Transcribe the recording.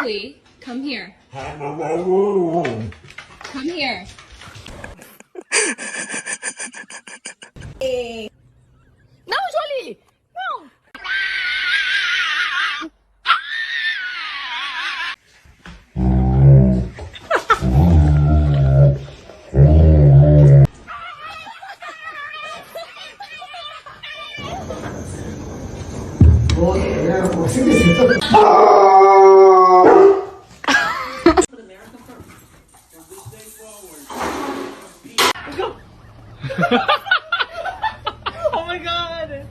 Joey, come here. Come here. No, Jolie! No! Oh my god!